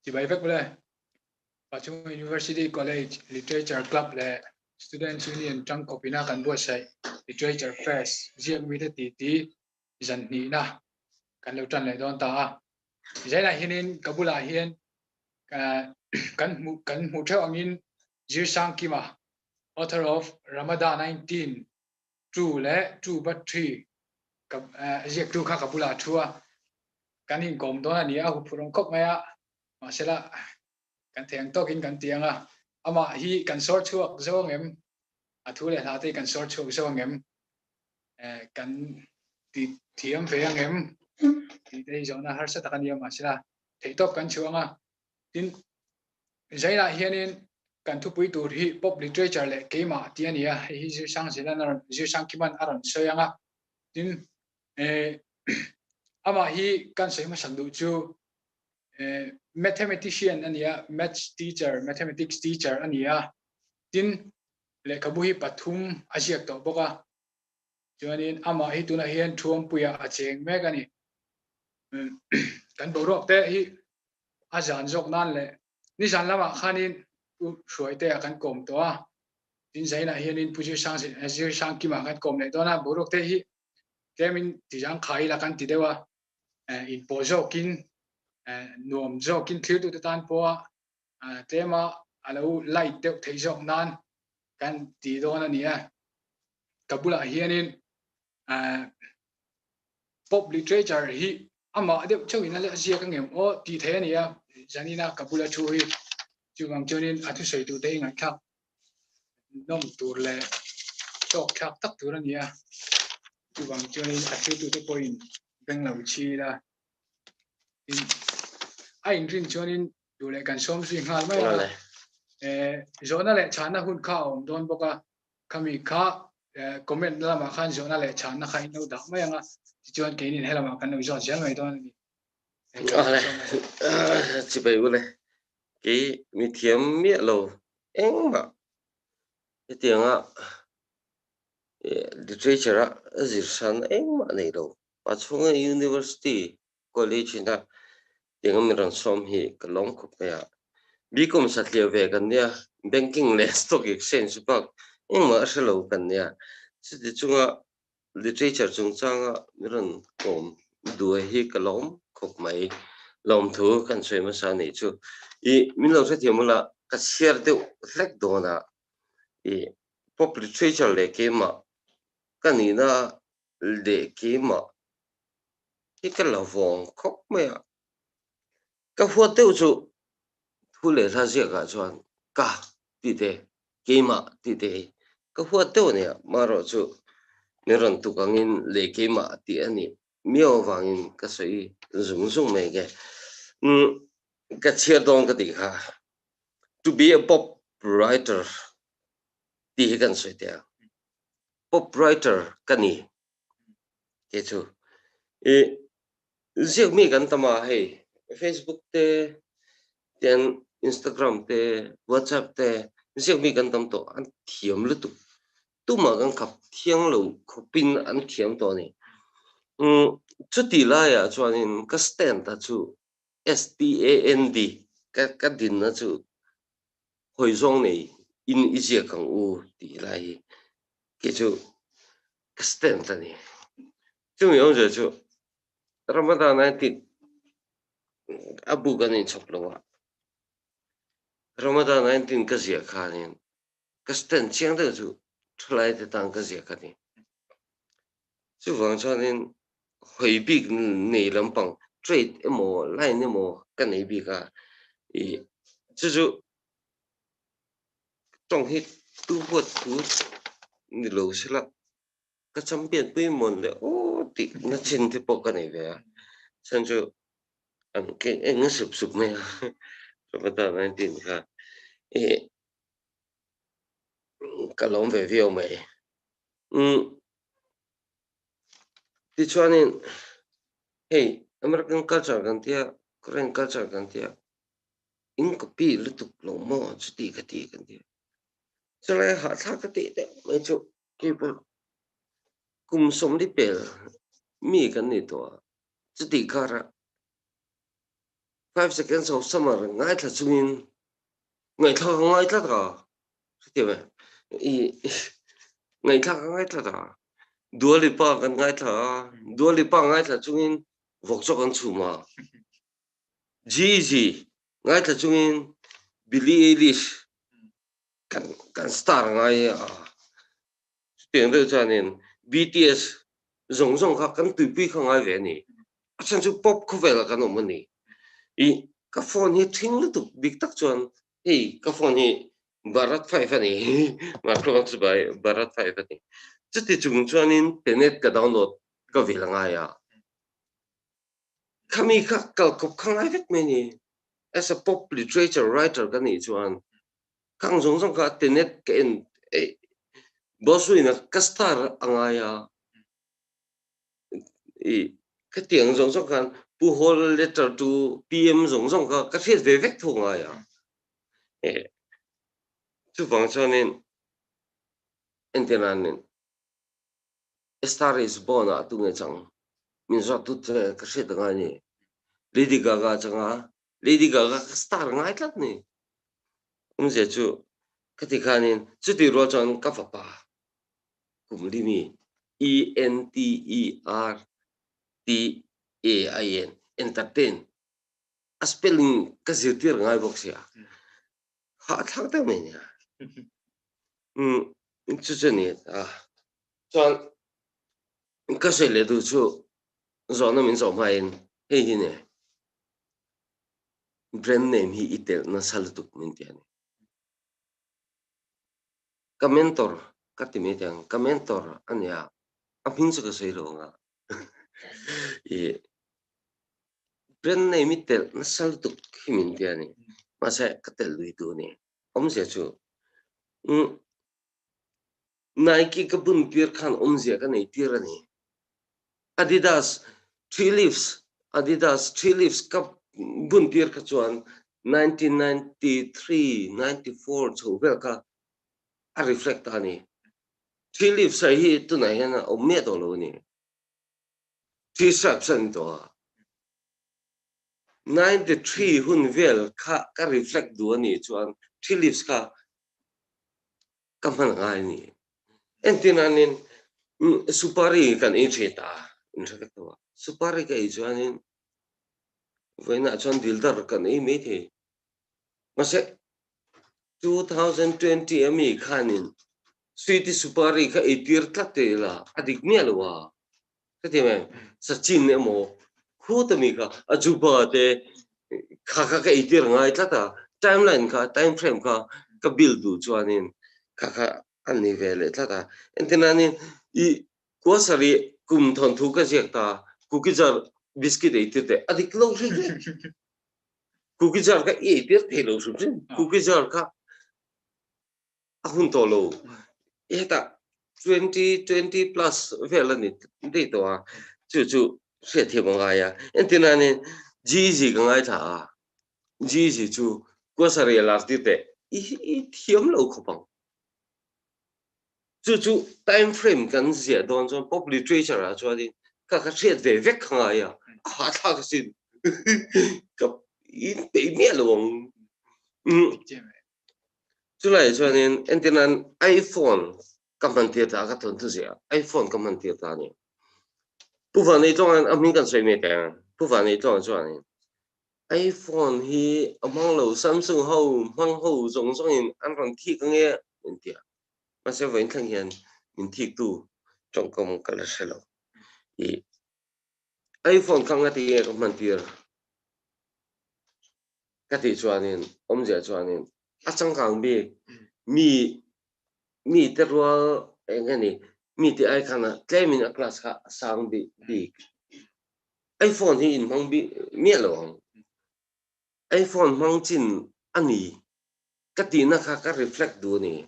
chỉ bài vek bole Pachung University College Literature Club le Students Union Trăng Copina kan bo sai Literature Fest riêng mi ti ti dần ni na kan lo tran le don ta zai na hinin kabula hian kan mu thau angin Jir Sang Kima author of Ramadan 19 2 le 2 but 3 kap riek tu kha kabula thua kan hin kom don ani a hu phurong khop maya masela kan theng tokin kan tianga ama hi kan sort chuak zo ngem athu le ha te kan sort chuak zo ngem kan ti thiam ve ngem ti te zo na har sa takan ya masila thei tok kan chuanga tin zaina hianin kan thu pui tur hi pop literature le keima tiania hi ji sang silan ji sang kiman aron soyanga tin ama hi kan soima sandu chu mathematician ania maths teacher mathematics teacher ania tin le kabuhi pathum asiak to boka chuanin ama hi tuna hian thuam puya acheng mekani kan borok te hi azan jok nan le ni san lama khanin shuai te kan kom to a tin zaina hianin puji sang sin azir sang ki ma kan kom le to na borok te hi kemin ti jang khai la kan ti dewa in pozo kin nuam zo kin thil tu tan po tema alo light deuh thei jok nan kan ti do na nia kabula hianin pop literature hi ama deuh chawin ale asia ka ngem o ti the ania janina kabula chu hi chungam chonin athu sei tu te ngai khak nom tur le tok khak tak tur ania chungam chonin athu tu te point beng lau chi la ai rin chonin du le kan som si ngal mai zona le chana hun kha om don boka kami kha comment la ma khan zona le chana khai no da mai anga chuan ke nin hela ma kan no zon sial mai don ni chỉ bây bole cái mi thiam mi lo eng ma cái tiếng á literature azir san eng ma nei lo Pachung University College na tiếng mi ran som hi kalong ko ya bikom satlia ve kan nia banking le stock exchange bak eng ma shalo kan nia chi chunga literature chung changa mi ran kom duai hi kalom khop mai lom thu kan soi ma sa nei chu I min lo sa thiamula ka share de flek dona I pop literature le ke ma kanina le ke ma ki ka la vong khop mai ka hu te chu thu le tha sia ka chuan ka ti te ke ma ti te ka hu te ne ma ro chu ne ran tu kangin le ke ma ti ani mio wangin ka soi zung zung me ge ka chia dong ka ti kha to be a pop writer ti kan soi te pop writer kani ke chu ziak mi kan tama hey Facebook te ten Instagram te WhatsApp te ziak mi kan tam to an thiam lu tu ma kan khap thiang lo khopin an thiam to ni chu ti la ya chuanin ka stand ta chu STAND ka din na chu hoi zong nei in izia kang u ti lai ke chu ka stand ta ni chu yong je chu Ramadan 19 abu kan in chop lo Ramadan 19 ka zia khanin ka stand chiang de chu thlai te tang ka zia khani chu wang chuanin hoi big nei lampang trade emo line emo ka nei bi ka chu trong hit tu huat tu ni lo sila ka champion pe mon le o ti na chin te po ka nei ve san chu an ke eng sup me Ramadan 19 ka ka lom ve vio me ti chuanin hey American culture kan tia Korean culture kan tia in ko pi lu tu lo mo chu ti ka ti kan tia cho lại họ thắc cái tỷ đấy mấy chỗ cái bộ cùng sống đi bể mi cái này đó chỉ tỷ cả ra 5 seconds of summer ngay thla chungin ngai thla ngai thla ka ti me I ngai thla ngai thla ta dualipa kan ngai thla dualipa ngai thla chungin vokchok an chuma Gigi ngai thla chungin Billie Eilish kan star ngai tiếng được cho nên BTS giống giống khác kan tụi không ai về nè chẳng chú pop không về là cái nôm nè I cái phone hi thinh lúc tụi big tắc chuan hey cái phone hi Bharat 5 nè mà không chú bài Bharat 5 nè chút thì chúng chuan in internet cái download cái về là ngay à kami khác cái cục không ai biết mình nè as a pop literature writer cái này chuan khang giống giống cái internet cái bosuina kastar angaya cái tiếng giống giống kan pu hol letter to PM giống giống cái thiết về vect thùng ngaya chú vang cho nên entenan nên Star is born à tu nghe chẳng mình rõ tu cái thiết ngay nè Lady Gaga chẳng Lady Gaga cái star ngay lắm nè sẽ chú cái thì khai nên chú thì rồi chọn cái pháp pa cùng đi mi ENTERTAIN entertain a spelling ka zirtir ngai box ya ha thang ta me ya chu chu ni chuan ka se le du chu zo na min zo mai he hi ne brand name hi itel na sal tu min ti ani ka mentor ka ti me tang ka mentor ania a phin chu ka sei ro nga brand name itel na sal tu hi min ti ani ma se ka tel lui tu ni se chu Nike ka bun pier khan zia ka nei tir ani Adidas 3 leaves ka bun pier ka chuan 1993 94 chu vel ka a reflect ani 3 leaves sai hi tu na hian a me to lo ni 3 straps an to 93 hun vel ka reflect du ani chuan 3 leaves ka man ngai ni entinanin supari kan in cheta in thakto supari ka ichuanin voina chuan dildar kan ei me the mase 2020 ami khanin sweetie supari ka itir tlate la adik mielwa kati me sachin ne mo khutami ka ajuba te kha itir ngai tlata timeline ka time frame ka build du chuanin kha ani vele tlata entinanin I grocery kum thon thu ka jek ta cookie jar biscuit itir te adik lo cookie jar ka itir the lo su cookie jar ka ahun to lo eta 20 plus vela ni dei to a chu se the mo ga ya entinani GG ka ngai tha GG chu grocery la ti te I thiam lo khopang chu time frame kan zia don chon pop literature a chwa din ka thiet ve vek khanga ya ha tha ka sin ka in pe me long chu lai chwa nin entenan iPhone kaman tia ta ka thon tu zia iPhone kaman tia ta ni pu fa nei chong an amin kan sei me ta pu fa nei chong chwa ni iPhone hi among lo Samsung ho mang ho zong zong in an ron thi ka nge in tia mà sẽ vẫn thằng hiền mình thiệt tu trong công cái là sẽ lâu iPhone không ngắt thì cái mình tiền cái thì cho nên giờ cho nên chẳng hạn bị mi tới rồi cái này mi thì ai khana cái mình ở class khác sang bị iPhone thì in mang bị miết rồi iPhone mang chín anh ấy cái tí nó khác cái reflect đồ này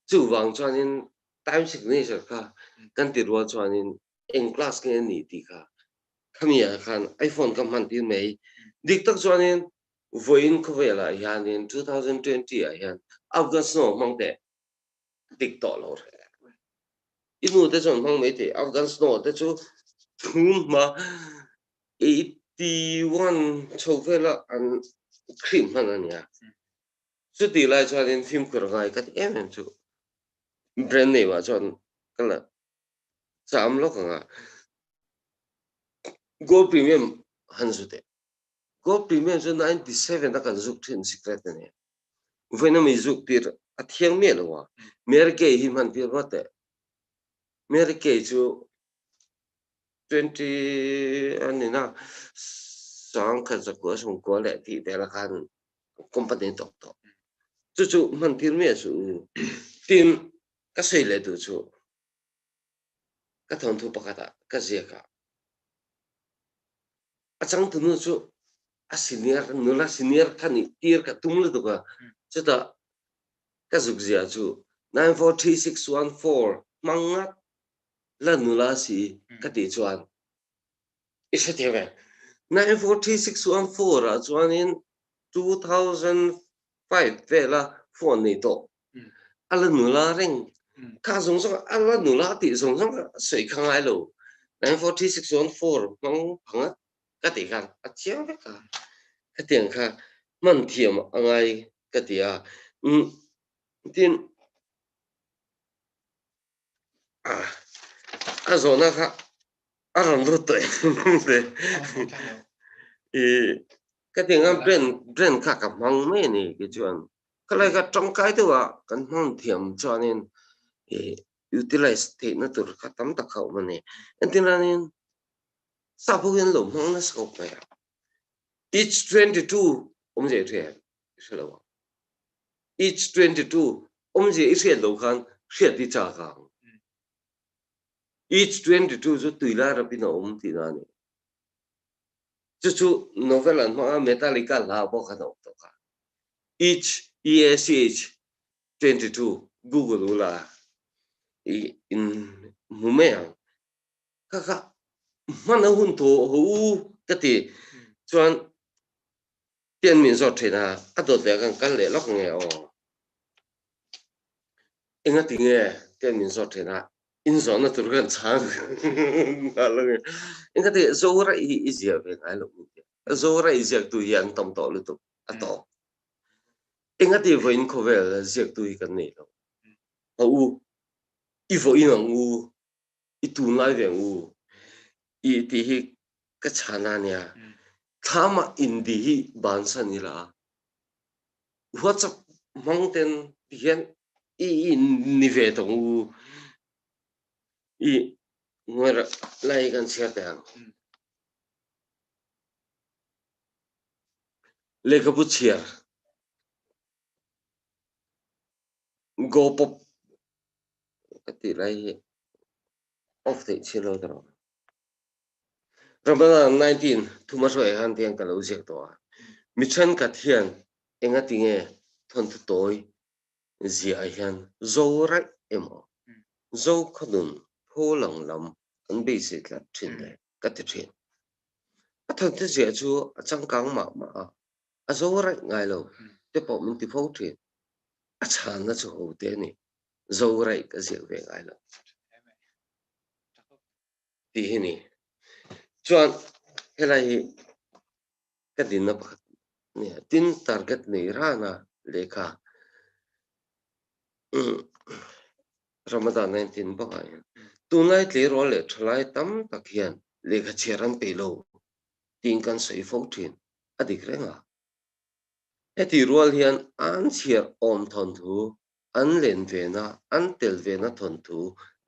chú vàng cho nên time signature ka kan ti ro cho nên in class ke ni ti ka khamia khan iPhone kam han ti mai dik tak cho nên voin ko vela ya nin 2020 a yan Afghanistan mang te dik to lo inu te chon mang mai te Afghanistan te chu thum ma T1 châu về là ăn cream hơn anh nhá chú tí lại cho nên phim của người cái em chú brand này mà cho cái là giảm lúc à Go Premium hắn chú thế Go Premium cho 97 đã cần giúp trên secret này với nó mới giúp tiền à thiêng miệng rồi mere cái hiểm hắn tiền mất đấy mere cái chú 20 anh ấy na sáng khai giấc của sung của lệ thì để là kan company tốt tốt chú mình tiền miệng chú tiền cái gì lại được chú cái thằng thu bạc đó cái gì cả à chẳng từ nữa chú à senior nữa là senior cái này tier cái tung lên được à chú ta cái dục gì à chú 943614 mang ngắt là nữa là gì cái tỷ chuan ít sẽ thế vậy 943614 à chuan in 2005 về là phone này to à là nữa là ring khá giống giống à là nữa là tỷ giống giống sợi khang ai lâu 943614 mang phẳng cái tỷ khang à chéo đấy cả cái tiền khang mình thiểm anh ai cái tỷ à tin à à rồi na khang à rồi rồi tuổi cái tiếng anh brand khácกับมังไม่นี่ก็ชวนก็เลยก็ตรงใจตัวกันห้องเทียมชวนนี่utilize ที่นั่นตัวก็ตั้มตะเขามันนี่อันที่นั่นนี่สาวผู้หญิงหลงห้องนั่นสกปรก each 22จะเรียนใช่หรือเปล่า each 22จะเรียนหลงกันเรียนที่จ้ากัน each 22จะตุยลารับพี่น้องที่นั่นนี่จู่ๆ novel อันว่า Metallica ลาบอกกันออกตัวค่ะ each 22 Google ละ in มุมเองก็มันเอาหุ่นโถหูก็ตีส่วนเปลี่ยนมินสอดเทนะอ่ะตัวเดียวกันเลยล็อกเงี้ยอ๋อเอ็งก็ตีเงี้ยเปลี่ยนมินสอดเทนะอินสอนน่ะตัวกันช้างอะไรเงี้ยเอ็งก็ตีโซระอีเสียเป็นไงลูกโซระอีเสียตัวยันต่ำต่อเลยตัวอ่ะต่อเอ็งก็ตีว่าอินโคเวลเสียตัวกันนี่ลูกอูอีโฟอินของอูอีตัวไหนเป็นอูอีที่ก็ชนะเนี่ยถ้ามาอินดีบานสันนี่ละหัวจับมองเต็นที่เห็นอีนิเวศของอูอีเมื่อไล่กันเสียแต่งเล็กบุเชียร์โกปบก็ติไล่ออฟติเชียร์เราตลอดเราเมื่อ19ทุกมาช่วยกันเตียงกันเราเสียตัวมิชันกัดเฮียนเองก็ติงเงทนทุตัวเสียเฮียนโจรักเอ็มโจขดุนผู้หลังลำอันเบสิกละทิ้งเลยก็ติดทิ้งอ่ะทนที่เสียชัวจังกังมาอ่ะโจรักไงเราแต่พอมันติดพูดทิ้งอ่ะฉันน่ะจะหูเตนี่โจรักก็เสียไปไงเราที่นี่ส่วนอะไรก็ดินนับเนี่ยดิน target นี่รานะเลขาRamadan 19บอกไงตัวไหนที่รอเลยทลายตั้มตะเคียนเลขาเชียรันไปโลทิ้งกันใส่ฟูทินอดีตเรื่องอ่ะไอ้ที่รอเฮียนอันเชียร์อมทนทูอันเล่นเวน่าอันเตลเวน่าทนทู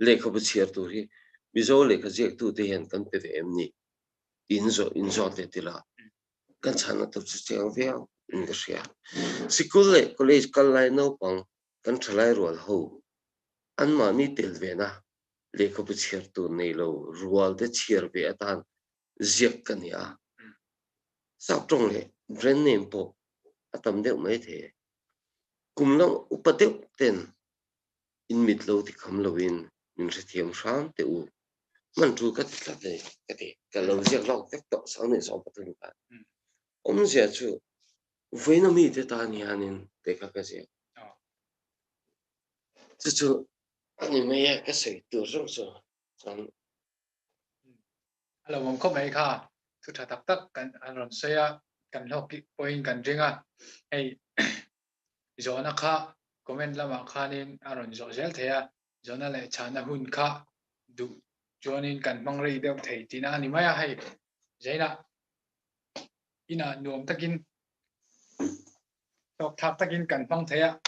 เลขาบุเชียร์ตัวที่มิโซเลขาเจียกตัวที่เห็นกันเป็นเอ็มนี่อินโซเตติละกันฉันน่ะตัวเชียงเวียงอินก็เชียสิกุลเลยก็เลยกันไล่โนปังกันทลายรัวหูอันมานี่เตลเวน่าเลขาบุเชียร์ตัวนี้เรารัวเดเชียร์เวตันเจียกกันเนี่ยสับตรงเลยแบรนด์เนมพออาตมเดียวไม่เทกุมลงอุปเดียวเต็นอินมิดโลที่คำลวินมินเสียมช้างเตอูมันถูกกัดกัดเลยกัดเองกันเราเรียกเราเด็กต่อสาวในสองประตูกันผมเสียชูเว้นมีเดตานี่อันนี้เด็กก็เสียชูอันนี้ไม่แย่ก็เสียตัวรู้สึกจังเราผมเข้าไปค่ะ thu thà tắc tắc kan aron saya kan lok point kan ringa hey zona kha comment lama khanin aron zo zel thea zona le chana hun kha du jonin kan mangrei deuh thei tina ni maya hay zaina ina nuam takin tok thap takin kan pang thea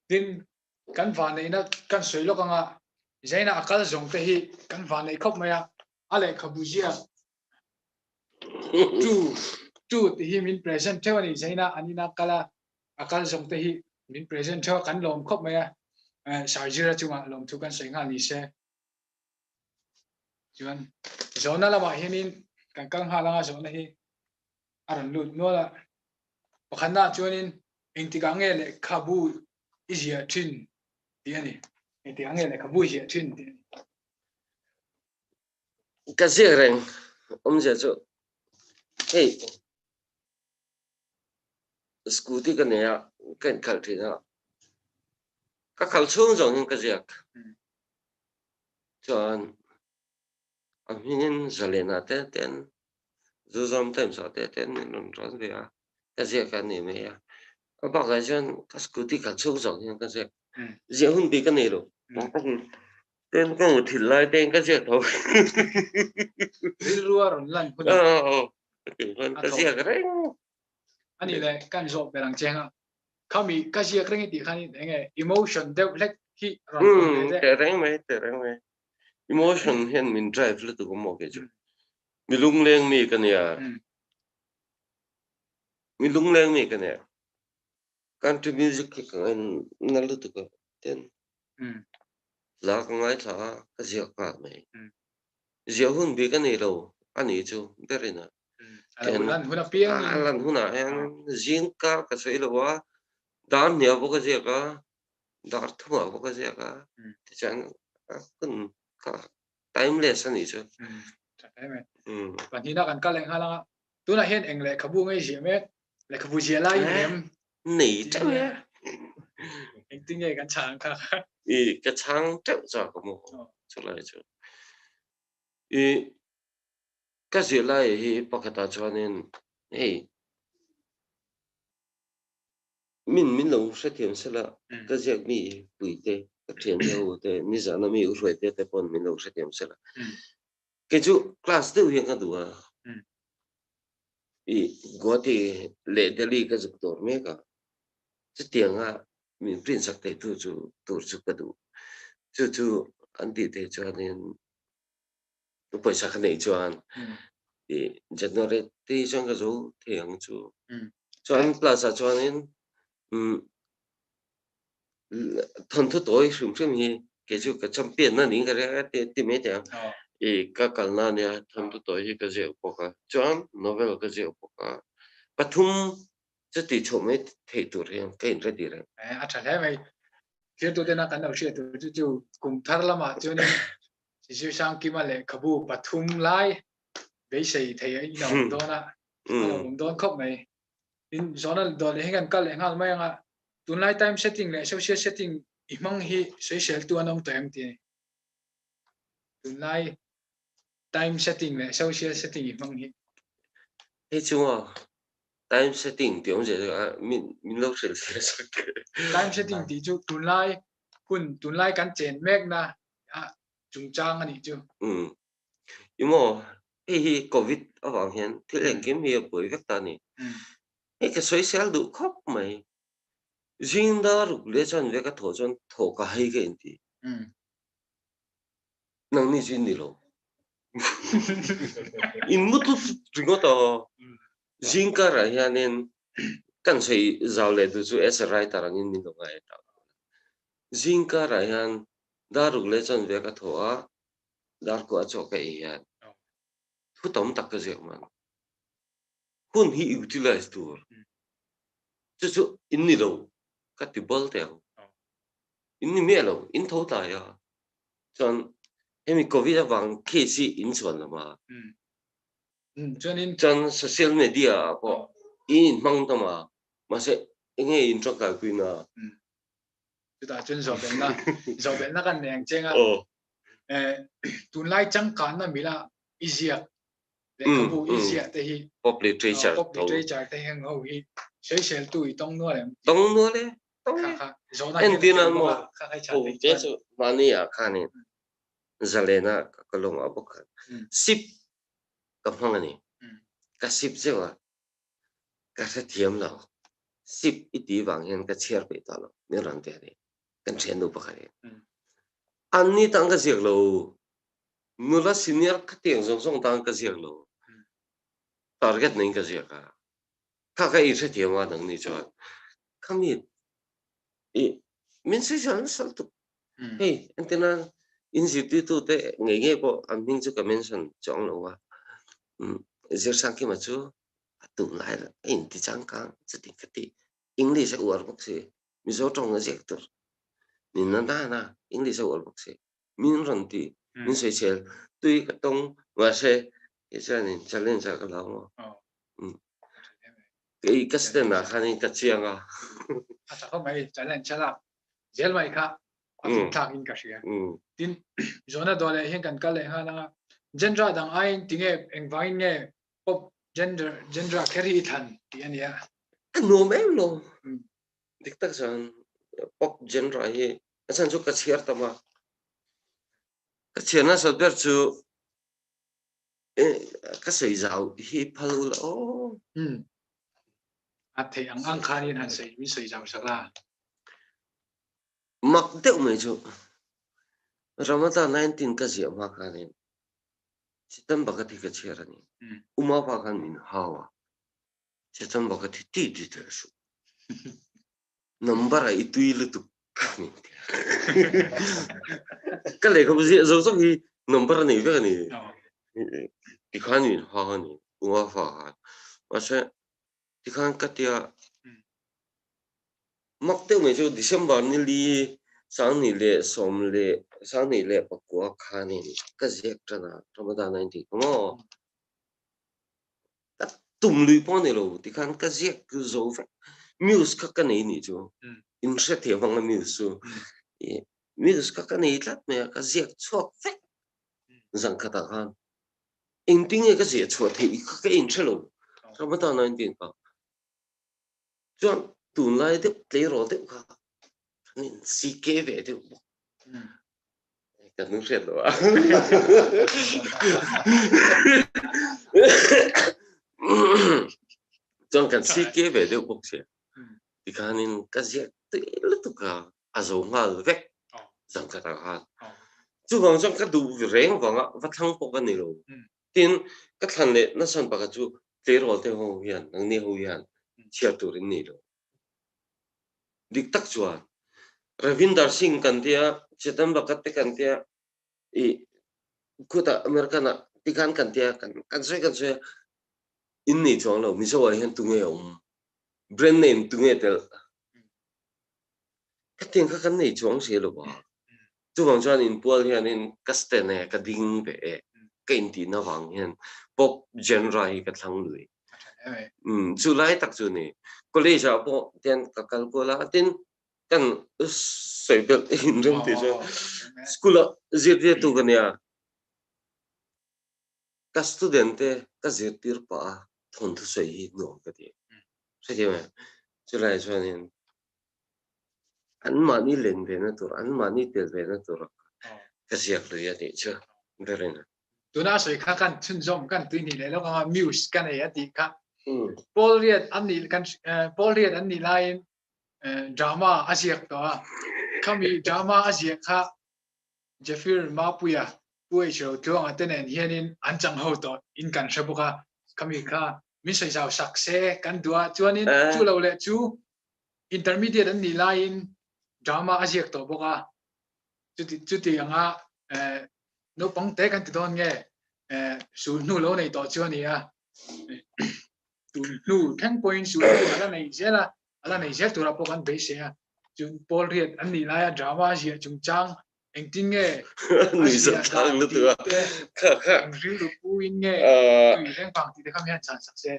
tin kan van nei na kan soi lok anga zaina akal zong te hi kan van nei khop maya ale khabujia tu ti hi min present thewani zaina anina kala akal zong te hi min present thewa kan lom khop maya sarjira chunga lom thu kan soi nga ni se chuan zona lama hianin kan kang halanga zona hi aron lut nola pakhanna chuanin engtikange le khabu izia thin tiani engtikange le khabu izia thin tiani cái gì rèn ông giờ cho hey scooty cái này cái khẩu thì nó các khẩu xuống rồi nhưng cái gì cho anh nhìn giờ lên à tên dù dòng tên sao tên mình nói về cái gì cái này mấy à bảo cái chuyện cái scooty khẩu xuống rồi nhưng cái gì dễ hơn bị cái này rồi tên có một thịt lai tên cái gì thôi rilua ron lan kun cái gì cái đấy ani le kan zo berang chenga kami kasia krengi ti khani enge emotion deuh lek hi ron kun le thế đấy mấy emotion hiện mình drive là tụi có một cái chứ mình lung lên mi cái này mình lung lên mi cái này country music cái anh nó là tụi có tên là cái ngay thà cái gì cả mày giờ hơn bị cái này đâu anh ấy chứ đây này nè alan huna piang alan huna anh riêng cả cái số là quá đàn nhiều bao cái gì cả đàn thua bao cái gì cả thì chẳng cần cả timeless anh ấy chứวันที่นักกันกันเลยฮะล่ะตัวน่ะเห็นเองเลยขบูไงเสียเม็ดเลยขบูเสียไล่เอ็ม หนีจังเลย เองติ้งไงกันช้างค่ะ cái trang treo ra của một chỗ lại chỗ cái gì lại thì bao cái ta cho nên mình lâu sẽ thiền sẽ là cái gì mình bùi tê cái thiền theo tê mình giờ nó mình rồi tê tê bọn mình lâu sẽ thiền sẽ là cái chỗ class tiêu hiện cái đùa gọi thì lệ để đi cái dục tổ mấy cả cái tiếng mình print sắc tê tu cái đủ chú anh đi tê cho nên tôi phải sắc này cho anh thì chân nó đấy thì trong cái chỗ thiền chú cho anh plus cho nên thân thức tối sum sum hi cái chỗ cái trăm biển nó nín cái tìm mấy tiếng cái cái nào nè thân thức tối cái gì cũng có cho anh novel cái gì cũng có bắt thumจะติดชมไม่เที่ยวตัวเรื่องก็เห็นได้ดีเลยอาจารย์ให้ไหมเที่ยวตัวเด่นกันเอาเชื่อตัวจู่กลุ่มทาร์ละมาจนสิ่งช่างกิมาเลยขบูปัทุมไล่ไปใส่เที่ยวอีน้องโดนนะน้องโดนครบไหมอินสอนนั้นโดนเลยให้กันกันเลยงั้นไม่ยังตัวไล่ time setting เลย social setting อีมังฮีใช้เซลตัวน้องตัวเองทีตัวไล่ time setting เลย social setting อีมังฮีเฮ้ยชัวtime setting เดี๋ยวจะมินเล่าเสร็จสัก time setting ที่จู่ตัวไล่คุณตัวไล่กันเจนแม็กนะจุงจ้างอันนี้จู่因为เฮ้ย covid อ่ะบางเห็นที่เล่นเกมมีป่วยเวกตานี่เฮ้ยก็สวยเซลดูครบไหมริงดารุเลี้ยจนเวกก็ถอนถกให้กันทีนั่งนี่จินนี่หรออินมุตุถึงก็ต่อริงการะยันเองกันใช้จาวเลดูจูเอสไรตารังอินนี่ตรงไหนต่อริงการะยันดารุเลี้ยจนเวกก็ถอดาร์กว่าจอกไอ้ยันผู้ต้อมตักกระเจียมันคนที่ utilize ตัวจู่อินนี่เราก็ติบอลเดียวอินนี่ไม่เราอินเท่าตายจนเฮ้ยมีโควิดบางเคสอินส่วนละมาจน social media พออินมั่งตัวมาเสเงี้ยอินตรงกับคุณนะจุดอาจจะจบเป็นนะกันเนี่ยจริงตุนไล่จังการนะมีละอีเซีย le kabu easy te hi pop literature pop literature te hang ho hi social tu I tong no le tong no le kha zona en tin an mo kha khai cha oh te je so mani a khani zalena ka long abok sip ka phangani ka sip je wa ka sa thiam lo sip iti wang hen ka cher pe ta lo ni ran te ni kan chen nu pa khani an ni tang ka jek lo mula senior ka tiang song song tang ka jek lo target ning ka jek ka i sa thiam wa nang ni cho kami I min se jan sal tu hey antena institute te nge ko amning chu ka mention chong lo wa jer sang ki ma chu tu lai la in ti chang kang chati kati english war bok se mi zo tong je tu ni na na english war bok se min ran ti min se sel tui ka tong wa se ye cha ni challenge ka la mo cái cái na khani ka chiang a ta ho mai challenge chala gel mai kha afin thak in ka ria tin zona dole hen kan kal ha na gender dang ai tinge engwain nge pop gender carry than ti ania no me lo dik tak san pop gender hi asan chu ka chiar tama ka chiana sa ber chu ka sei zau hi phal la o a thei ang khani han sei mi sei jam sakla mak deuh mai chu ramata 19 ka zia ma ka ni chitam bakati ka chiarani uma pa kan min hawa chitam bakati ti ti ter su number ai tuil tu kani ka le ka buzi zo zo hi number ni ve ni ti khani ha ni uma fa wa se ti khan ka tia mak deuh mai chu december ni li sang ni le som le sang ni le pakwa khani ka zek tana ramata 19 mo tum lui pon ni lo ti khan ka zek ku zo fa muse ka ka nei ni chu in se the wang muse su muse ka ka nei tlat me ka zek chok fe zang ka ta khan in ting e ka zek chok the ka ka in chelo ramata 19 ka chuan tun lai de tle ro de ka nin si ke ve de ka nu set lo chuan kan si ke ve de bok se ti khanin ka zek tle tu ka azo ngal ve zang ka ta khan chu wang chang ka du reng wanga va thang po ka ni lo tin ka than le na san pa ka chu tle ro te ho hian nang ne ho hian chia tu rin ni lo dik tak chuan Ravinder Singh kan tia chetam bakat te kan tia I kuta americana tikan kan tia kan se in ni chong lo mi so wa hian tu nge brand name tu nge tel ka ting ka kan nei chong se lo ba chu wang chuan in pual hian in kastene ka ding ve ka in ti na wang hian pop genre hi ka thlang lui chu lai tak chu ni college a po ten ka kal ko la tin kan soibel in rum ti so school zirte tu kan ya ka student ka zirtir pa thon thu sei hi no ka ti se ti ma chu lai chuan in an mani len ve na tur an mani tel ve na tur ka siak lu ya ti chu berena tuna soi kha kan chun zom kan tu ni le lo ka muse kan e ati kha Paul Riet an ni kan Paul Riet an ni lain drama asiak to kami drama asiak kha Jeffrey Mapuya puai chho thong atenen hianin an chang ho to in kan shabuka kami kha mi sai jaw sakse kan dua chuanin chu lo le chu intermediate an ni lain drama asiak to boka chuti anga no pang te kan ti don nge su nu lo nei to chuani a tu nu 10 point su ala nei zela ala nei zel tu ra po kan be se a chun Paul Riet an ni la drama sia chung chang eng tin nge ni sa thang lu tu kha kha ri lu pu in nge tu reng pang ti de kham hian chan sak se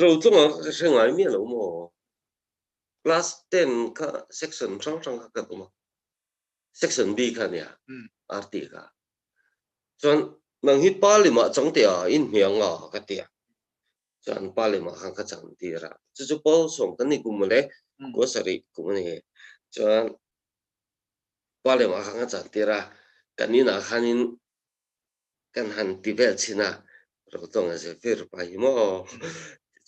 ro tu ma ka se ngai mi lo mo class 10 ka section chang chang ka tu ma section B ka nia RT ka chuan nang hit pali ma chang tia in hiang nga ka tia chan pali ma khang ka chang ti ra chu pol som kan ni kum le ko sari kum ni chan pali ma khang ka chang ti ra kan ni na khanin kan han ti vel china ro tong a se fer pa hi mo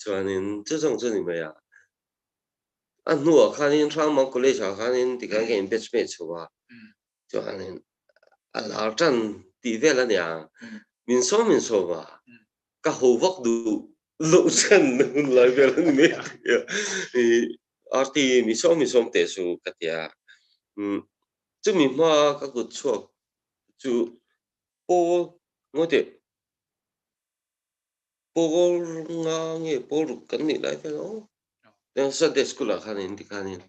chan in chu chang chu ni ma ya an nu khanin thang ma ko le cha khanin ti kan gen bet me chuwa chan in a la chan ti vel a nya min so ba ka ho vak du lo chan lai vel ni me arti mi som te su katia chu mi ma ka gut chuak chu po ngote po nga nge po ru kan ni lai vel o yang sa de school a khanin ti khanin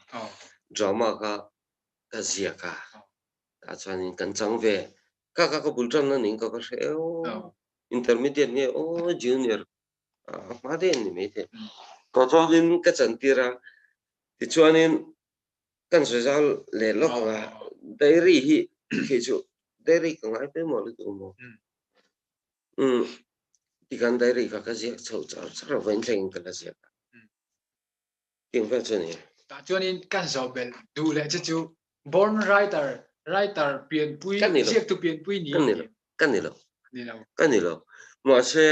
drama ka zia ka ta chanin kan chang ve ka bul tran na ning ka she o intermediate ni o junior ma de ni me te ko chanin ka chan ti ra ti chuanin kan social le lo ka diary hi ke chu diary ka ngai pe mo lu tu mo ti kan diary ka zia chau cha wen theng ka la zia king fa chani ta chuanin kan zo bel du le chu born writer pian pui ziak tu pian pui ni kan ni lo ma se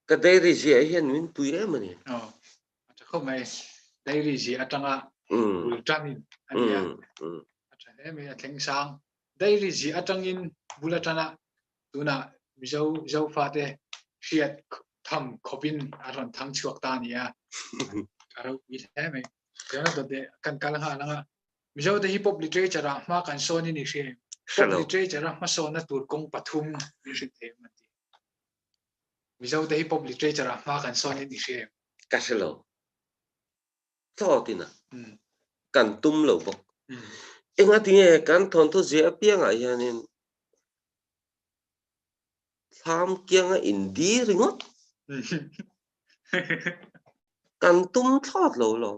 ka diary zia hian min pui re ma ni không mai diary gì atanga bul tranin ania atha me atleng sang diary gì atangin bulatana tuna zo fate fiat tham khopin aron thang chuak ta nia aro wi the me yana to de kan kala ha langa mizo de hip hop literature ma kan soni ni she pop literature ma sona tur kong pathum ni ri the mati mizo de hip hop literature ma kan soni ni she ka shelo to tina kan tum lo bok enga tinge kan thon to je apiang a hianin tham kianga indi ringot kan tum thot lo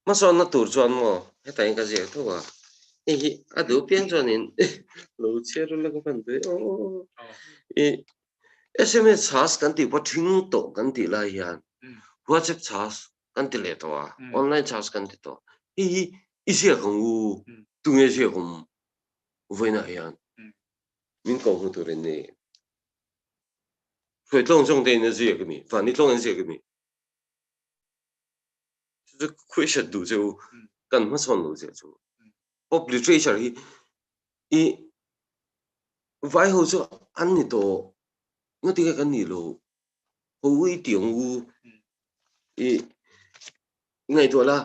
ma son na tur chuan mo heta in ka je to wa hi adu piang chuan in lo cheru la ka pan de o SMS charge kan ti pathing to kan ti la hian WhatsApp charge kan ti le to wa online charge kan ti to hi sia kan u tu nge sia kum voina hian min ko hu tu ren ne foi tlong jong de ne sia ke mi fa ni tlong en sia ke mi chu question du chu kan ma son lo sia chu pop literature hi vai ho chu an ni to ngati ka kan ni lo ho wi tiang u ngai to la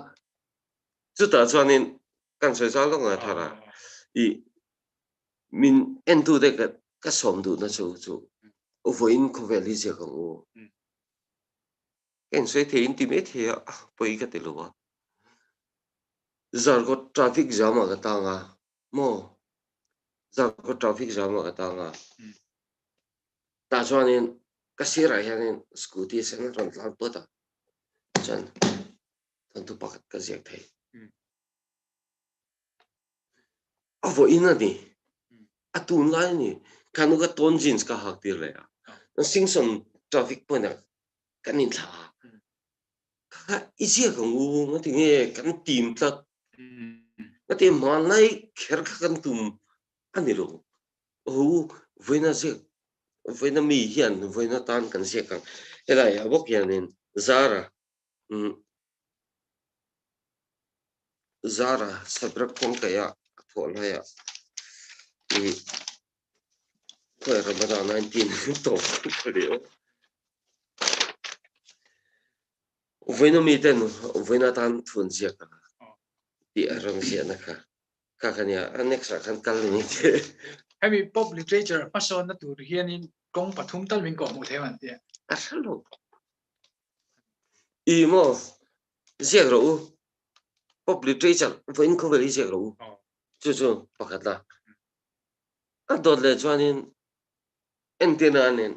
chu ta chuanin kan sai sa lo nga thara min en tu de ka som du na chu voin ko veli je ka o en sai the intimate he poi ka te lo wa zar ko traffic jam ga ta nga mo zar ko traffic jam ga ta nga ta chuanin ka sira hianin scooty sen ron tlan to ta chan tan tu pakat ka ziak thai avo ina ni atun lai ni kanu ka ton jeans ka hak tir le sing som traffic point kan in tha ka isia ka ngu ngati nge kan tim tlat ngati manai kher ka kan tum ani lo o voina se voina mi hian voina tan kan se kan ela ya bok hianin zara sabrak kon kaya thola ya ko Ramadan 19 to khalio voina mi ten voina tan thun sia ka ti arang sia na ka kanya next kan kal ni te hemi pop literature ma son na tur hianin kong pathum tal min ko mu thewan te asalo mo sia ro pop literature voin ko veli sia ro chu pakhat la a dot le chuanin antenna nen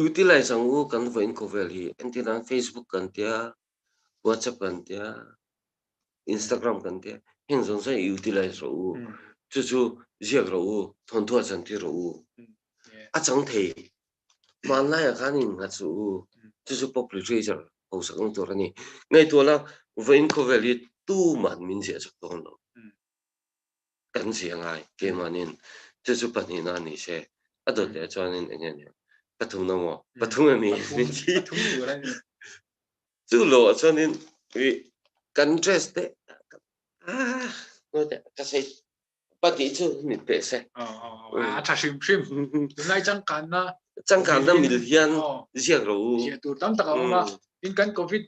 utilize ang u kan voin ko veli antenna Facebook kan tia WhatsApp kan tia Instagram kan tia hiện giống sẽ utilize rồi chú giặc rồi thôn thua chân thì rồi chẳng thể mà lại ở cái này ngắt chú population hậu sản côngตัวnày ngayตัวlà với có vẻ như tu man mình sẽ chắc toán đó cảnh gì ngay cái mà nên chú bắt nhìn anh ấy sẽ ở đó để cho nên anh em bắt thùng nào mà bắt thùng là mình chỉ chú lo cho nên vì cảnh stress đấy nói cái gì bắt đi chú mình phải sẽ sim lại chẳng cần là mình hiện giặc rồi giặc tụt tắm tao mà in căn covid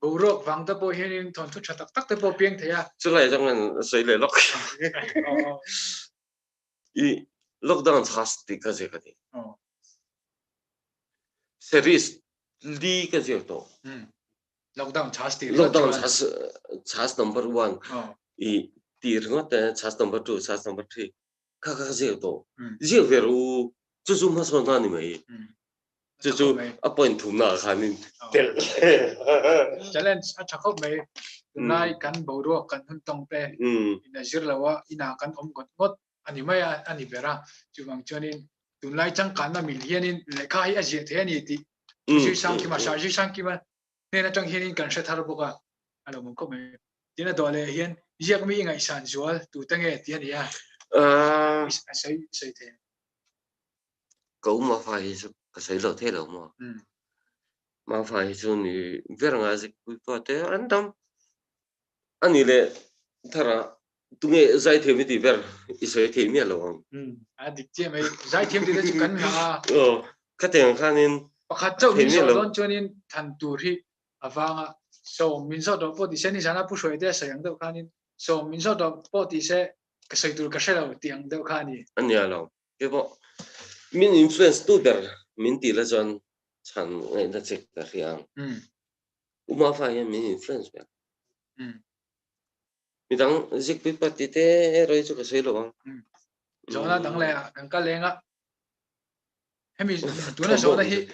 bù rốc vàng tập bồi hiện thon chút chặt tắc tập bồi pieng thế à chú lại trong ngành xây lại lock i lockdown chas thì cái gì series đi cái gì đó lockdown chas number one i tir ngot chas number two chas number three cái gì đó gì về rồi chú mà sao na ni mấy chú appoint thùng nào khăn nín challenge chắc không mấy nay căn bù rốc căn hun tông pe ina zir lawa ina căn ngot ani mai ani bera chuwang chonin tunlai chang kan na million le khai a je the ni ti ji sang ki ma sha ji sang ki ma ne na chang hian kan sha thar boka alo mon ko me tina dole hian yak mi ngai san zual tu tange ti ani ya sai the cậu mà phải cái xây lợt thế đâu mà phải cho ni ver nga zik pu pa te anh ấy le thara tung nghe giải thêm cái gì ver isoi thêm nhiều lắm dik che mai giải thêm thì chỉ cần là cái tiền khăn nên pakhat chau min so don chonin than tur hi awanga so min so do po ti se ni sana pu soi de sayang do khanin so min so do po ti se ka sai tur ka se lo tiang do khani anh nhớ lòng cái bộ min influence tu der min ti la chon chan ngai na check ta riang uma fa ya min influence ba mi dang zik pi pati te roi chu ka sei lo bang so na dang le kan ka lenga hemi tu na so na hi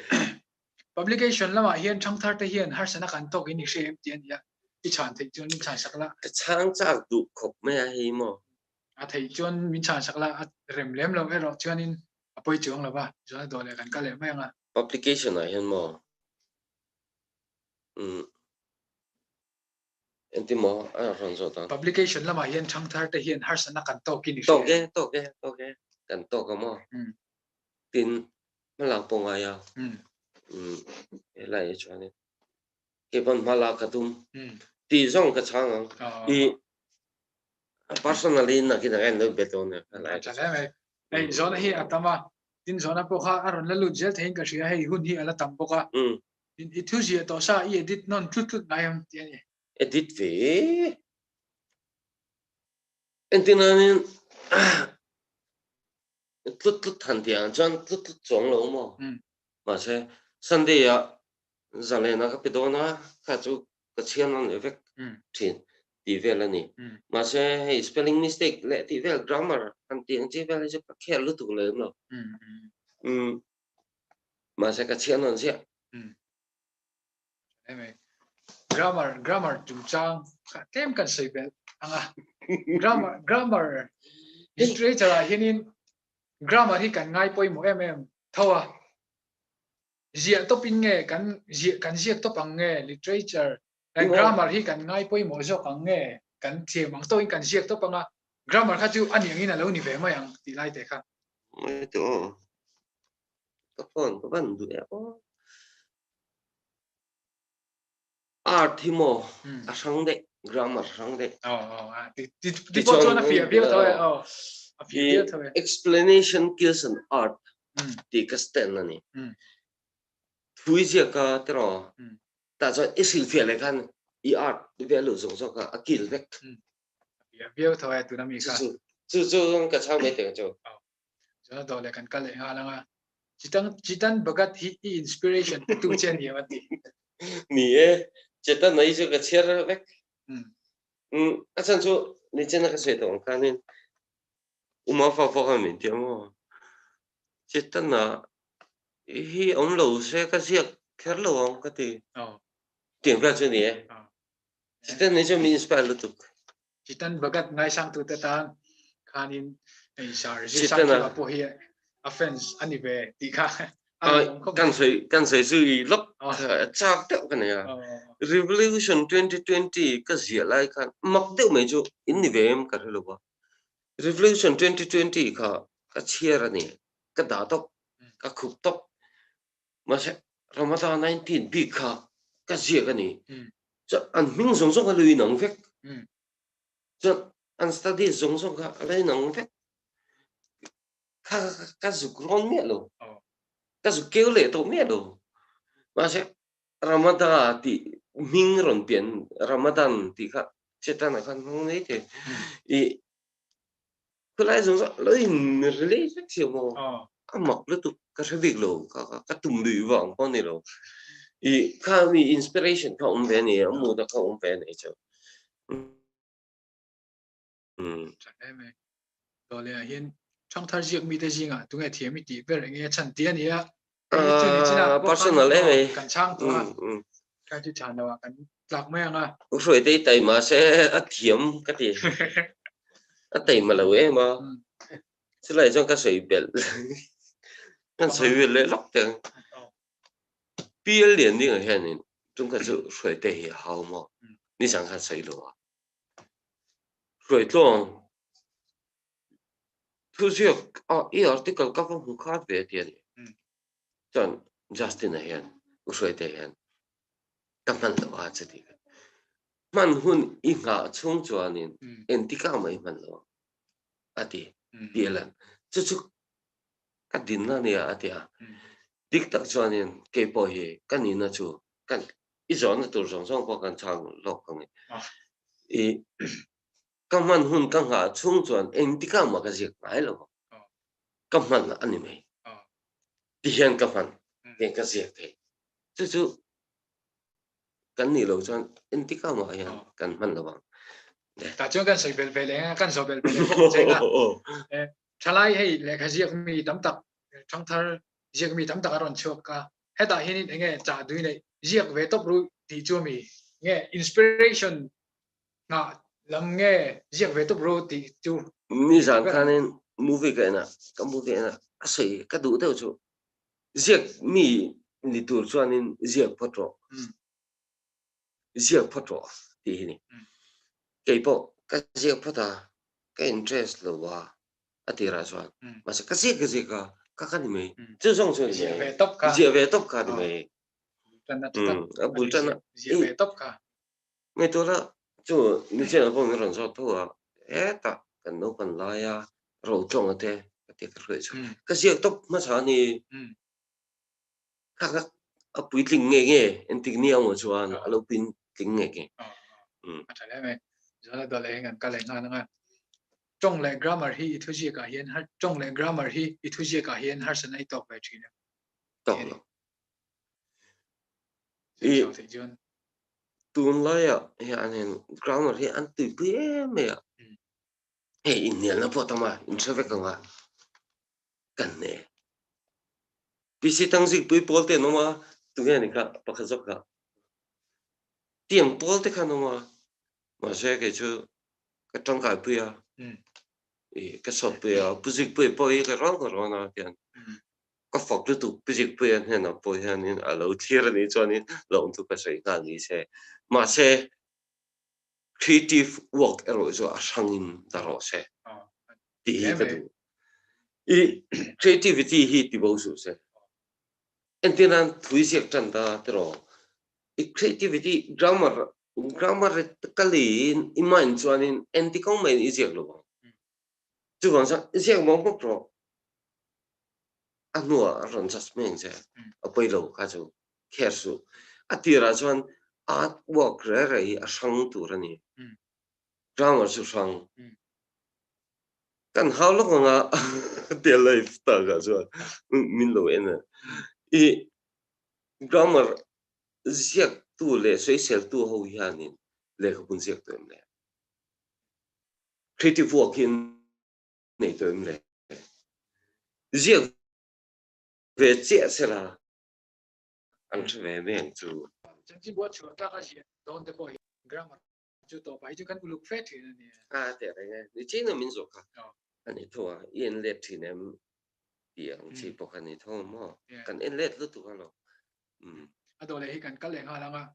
publication lama hian thang thar te hian har sana kan to in she tian ya i chan thei chon min chan sakla ka chang chak du khop me a hi mo a thei chon min chan sakla rem lem lo ero chonin apoi chong la ba so na dole kan ka le mai nga publication a hian mo enti mo a ron zo ta publication lama hian thang thar te hian har sana kan to ki ni she to ke kan to ka mo tin mala pong aya lại cho nên cái phần mala ka tum ti zong ka chang i personally na ki na kan no beton lại cha le mai ei zona hi atama tin zona po kha aron la lu zel thein ka ria hei hun hi ala tam boka in ithu ji to sa i edit non tut ngai am ti ani edit ve entinanin tut han tiang chan tut chong lo mo mà sẽ Sunday ya zalena ka pedona ka chu ka chian on effect thin ti vel ani mà sẽ spelling mistake le ti vel grammar an tiang che vel je ka khel lu tu le no mà sẽ ka chian on se grammar chung chang kem kan sei bel anga grammar literature hianin grammar hi kan ngai poi mo thawa zia to pin nge kan zia to pang nge literature grammar hi kan ngai poi mo zo pang nge kan thie mang to in kan zia to panga grammar kha chu ani angin alo ni ve ma yang ti lai te kha to ka phone ka ban du ya art hi mo a sang de grammar sang de ti po cho na fia to a fia to explanation kills an art ti ka sten ani thui zia ka tro ta cho isil fia le kan i art ti ve lu zong zo ka akil vek fia to tu na mi ka chu ka chang me te chu cho do le kan ka le ha la nga chitan bagat hi inspiration tu chen hi mati ni e cheta nai chu ka cher vek asan chu ni chen ka se to ka nin uma fa ka min ti mo cheta na hi om lo se ka sia kher lo ang ka ti tiền ra cho nè, chỉ tên này cho mình inspire được, chỉ tân bagat ngay sang tu tan khanin ei sar ji Chitan sang à. ki po hi offense ani ve ti kha Kan sai su i lok chak teu kan ya revolution 2020 ka zia lai kan mak deu mai jo in ni vem ka lo ba revolution 2020 ka chiara ni ka da tok ka khup tok ma se ramadan 19 bi ka zia ka ni cho an ming song song ka lui nang vek cho an study song song ka lai nang vek ka zu kron me lo ka zu kêu le to me lo mà sẽ Ramadan thì mình rồi biển Ramadan thì khác chết ta là không ấy thì cái lại giống lấy lấy rất nhiều mà cái mặc nó tụ cái sự việc luôn cái tụm lưỡi vàng con này luôn cái mi inspiration không về này mua được không về này chứ rồi là hiện trong thời gian mi tới gì ngã tụi nghe thiệt mi tí về nghe chân tiền này á personal ấy cảnh sang thôi cái chú chán đâu cảnh lạc mấy à rồi đây tại mà sẽ thiếm cái gì tại mà là vậy mà sẽ lại cho cái sợi biển cái sợi biển lấy lóc tiền毕业年龄下呢，中国就水得也好嘛，你想看水路啊？水中就是啊，一article 刚刚很卡别点，像 Justin 那样，水得样，根本了啊这里个，慢混一下冲转呢，antika 没慢了，啊的，别人，这就，个点那里啊的啊。Dik tak chuan in ke po hi kan in na chu kan I zon na tur song song po kan chang lok kan I kan man hun kan ha chung chuan eng ti ka ma ka zik mai lo kan man ani mai ti hian kan man eng ka zik the chu kan ni lo chuan eng ti ka ma hian kan man lo bang ta chuan kan soi bel bel kan so bel bel chenga thalai hei le kha zik mi tam tak trong thar riêng mi tắm tắc aron chuộc cả hết tại hiện nghe trả đuôi này riêng về top ru thì chưa mi nghe inspiration ngạ lắm nghe riêng về top ru thì chưa mi rằng cái nên movie cái na sợi cái đủ theo chú riêng mi ni tur cho nên riêng phát rõ thì này cái bộ cái riêng phát à cái interest lo wa atira cho mà sẽ cái gì cả các anh mày chứ không chơi riêng về top cả thì mày bul chân riêng về top cả mày tôi là chú你这样帮你人说多啊ta cần nó cần lại à rồi trong cái cái rồi cái gì top mà sao ni các bụi linh nghe anh tiếng nhiều mà cho anh alo pin tiếng nghe phải đấy mày giờ là đó là cái này nè trong lệ grammar hi thu gì cả hiện trong lệ grammar hi thu gì cả hiện har sẽ này top về chuyện này top rồi tuần lại à hiện grammar hi anh tự biết mày à in niệm nó phổ mà in sẽ phải cần nè vì sự tăng dịch bụi bol tiền nó mà tụi nghe này cả bắt khóc cả tiếng bol thế khăn nó mà sẽ cái chỗ cái trong cái bụi à cái sọt bụi à bụi dịch bụi bôi cái rong nào tiền cái phọc cái tụ bụi dịch bụi anh nó bôi anh à lâu thiệt là này cho nên lâu tụ cái sợi cái gì sẽ mà sẽ creative work rồi cho sang in đó sẽ thì cái tụ creativity hi thì bao nhiêu sẽ anh tin anh thui siết chân ta rồi creativity grammar cái gì iman cho nên anh thì không mấy siết luôn chứ còn sao siết mong không rồi anh nuôi rồi chắc mình sẽ ở bây giờ cái chỗ care số à thì ra cho anh art work rồi sang tu rồi nè grammar số sang kan how long nga dia life ta ga so min lo ena grammar ziak tu le social tu ho hianin le khun ziak tu emle creative work in nei tu emle ziak ve che sela an ve men tu chân chỉ bữa chuột ta cái gì don't the boy grammar chú tổ bài chú căn lục phết thì nè thế này nghe đi chỉ là民族啊 anh ấy thôi yên lệ thì nem tiếng chỉ bọc anh ấy thôi mà cần yên lệ lúc tụi nó đó là cái căn lệ hoa là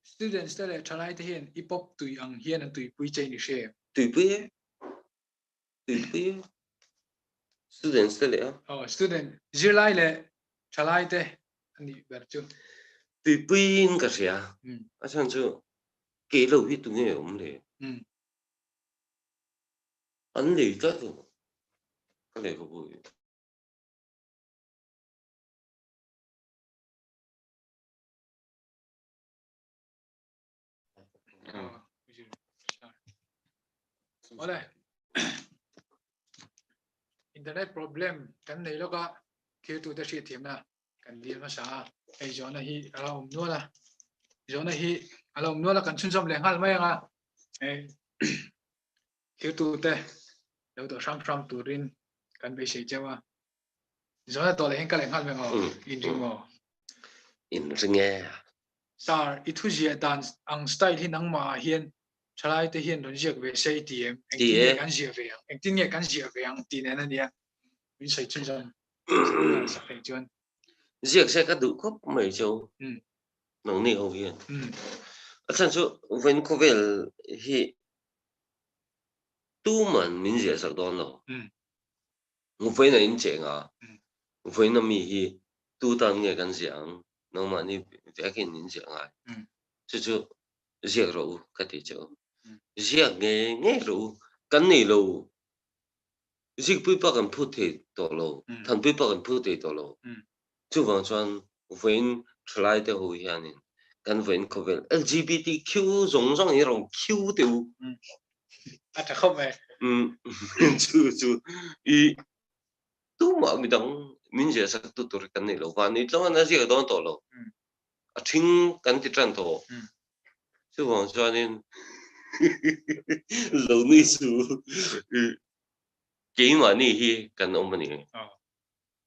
students đó là trả lại thì hiện hip hop tùy ăn hiện ăn tùy bùi chơi như thế tùy bùi students đó là student giữ lại là trả lại thì anh đi về chú tùy bùi cái gì à chẳng chú kỹ lâu hết tụi nghe ông đấy anh đấy chắc rồi cái này có bùi ở đây internet problem cái này nó có khi tụi ta sẽ tìm là cái gì mà sao cái chỗ này hi alo nữa là chỗ này hi alo nữa là cần chuyên tâm liền hal mấy à khi tụi ta đầu tụi sam tụi rin cần bị sẽ chơi mà chỗ này tụi lại cái liền hal mấy ngò in ring ngò in ring nghe sao ít thứ gì dance ang style hi nang mà hiền trả lại thì hiền rồi giặc về xây tiệm anh tin nghe cái gì về anh tin nghe cái gì về anh tin này nè mình xây chuyên tâm sắp phải chuyên giặc sẽ có đủ khóc mấy châu nông nghiệp hậu hiền chẳng chú vẫn có vẻ hi tu mình mình giặc sắc đó nó một phải là in chuyện à một phải là mi hi tu tan nghe cái gì ang nông mà ni việc cái in chuyện à chú giặc rồi cái gì chứ giặc nghe rồi cái này rồi giặc bị bắtกันพูดที่ตัวเราท่าน被bắtกันพูดที่ตัวเราchú完全vẫn try để hồi hiện nênกันvẫn có vẻ LGBTQ 种种一种 Q 掉chắc không vậy chú ý tu mà mình đang mình giờ sắc tu tu cái này rồi và nếu trong anh ấy đó tổ rồi thinh cái thì tranh tổ chú hoàn toàn nên lâu nay chú chỉ mà này hi cái ông mình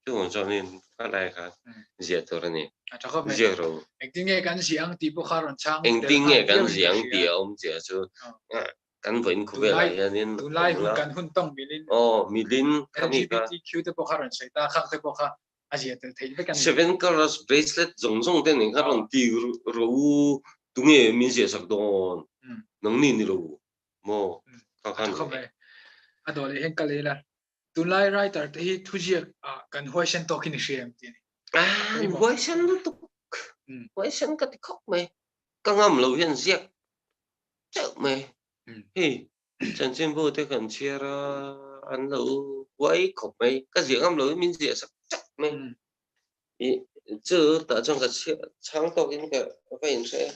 chú hoàn toàn nên cái này cái giờ tổ này chắc không vậy giờ rồi anh tin nghe cái gì anh tìm bốc khá chăng anh tin nghe cái gì anh tìm ông giờ chú căn vẫn có vẻ lại nên tụi lai hun căn hun tông milin milin kami ka LGBTQ te bốc khá sai ta khác te bốc khá asia te thấy cái seven colors bracelet giống giống tên này các đồng tiêu rồi tụi nghe mình sẽ sắc đòn nông ninh rồi mò chắc không vậy đó là hiện cái là tụi lai writer thì thu diệt cần hoa sen token xem thì hoa sen nó tục hoa sen cái khóc mày căng ngầm lâu hiện diệt chợ mày hey chân trên vô thế cần chia ra ăn lâu quấy khóc mày cái gì ngầm lâu mình diệt sắc chắc mày chứ tại trong cái sáng tạo cái phải sẽ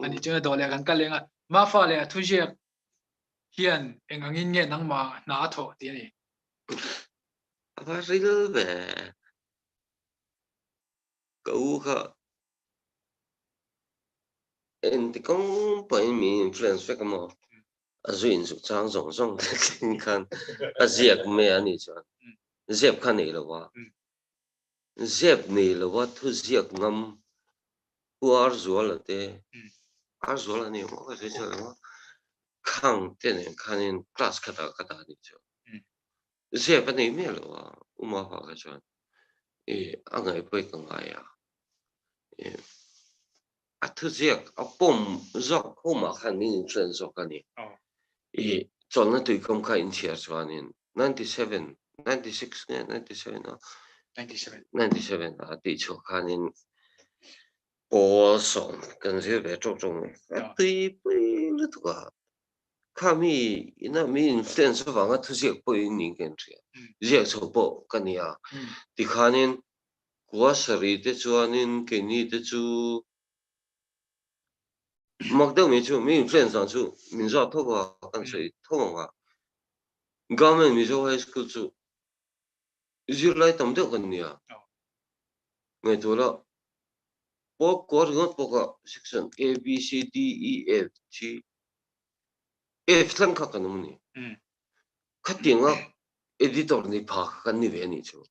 anh chưa đó là cái là mà phải là thu diệt hiện anh anh nghe năng mà nã thọ thì này apa real về cậu cả em thì cũng bởi mình influence phải không à duyên sự trang rộng rộng thì kan à dẹp mẹ anh ấy cho dẹp khăn này là quá dẹp này là quá thu dẹp ngâm qua rồi là thế rồi là này mà cái gì là khang thế này khang class kata này cho dẹp anh ấy mẹ là quá mà phải cái cho anh ấy phải cái ngay à thứ gì à bom giặc không mà khang mình influence cho cái này cho nó tùy công khai in chia cho anh 97 96 nghe 97 à 97啊地球看见播送跟这边种种对对了都啊看米那米电视房啊这些不一定跟这热炒包跟你啊你看见国实力的做呢给你的做mặc đâu mình chú mình influence chú mình rõ thôi qua con谁thôi qua government mình cho high school chú giữ lại tầm được con nhỉ ngày thôi là bộ có rồi bộ có section A B C D E F G F thằng khác cái nông nè khác tiếng á editor này phá cái này về này chú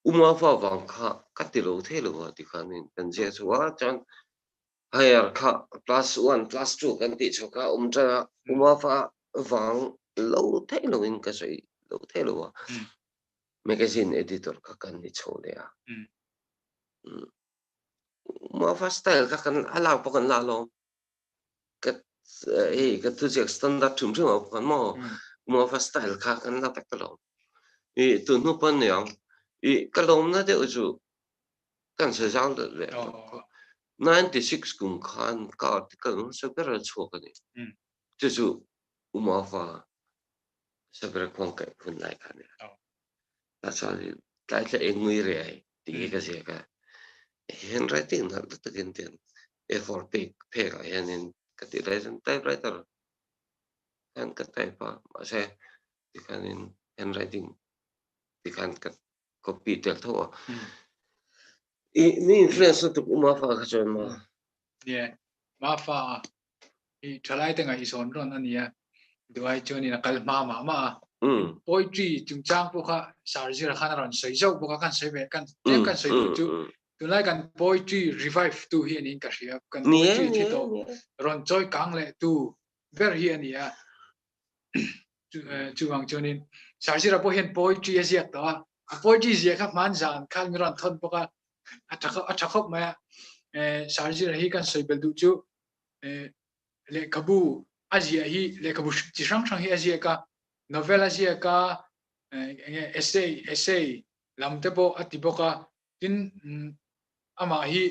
mà phá vàng khác cái điều thế rồi thì cái này cần gì chú á chẳng higher kha +1 +2 kan ti choka umtra umafa wang lo thei lo in ka sei lo thei lo magazine editor ka kan ni chole ya umafa style ka kan ala pa kan la lo ka ka tu jek standard thum thum kan mo umafa style ka kan la tak lo tu nu pan yang ka lom na de uju kan se jang de le 96 kum khan ka article so per choka ni就是无毛发，是不是光改分来看的？那所以大家因为嘞，第一个是个handwriting 那都跟点 A4 page 个样呢，个第来人 typewriter kan ka type pa, kasi di kanin handwriting, di kan ka copy tel tho. Ni influence tu umafa ka chon ma. Yeah, mafa i thalai tenga ison ron ania. Duai choni na kal ma poetry chung chang po kha sarjir khana ron sei jau po kan sei be kan tem kan sei tu chu tu lai kan poetry revive tu hi ni ka ria kan poetry thi to ron choi kang le tu ver hi ania chu wang choni sarjir po hian poetry asia to poetry je kha man jan khan mi ron thon po ka athakop ma sarjir hi kan sei bel du chu le kabu Asia hi le kabu chi sang sang hi Asia ka novel Asia ka essay lam te po atipo ka tin ama hi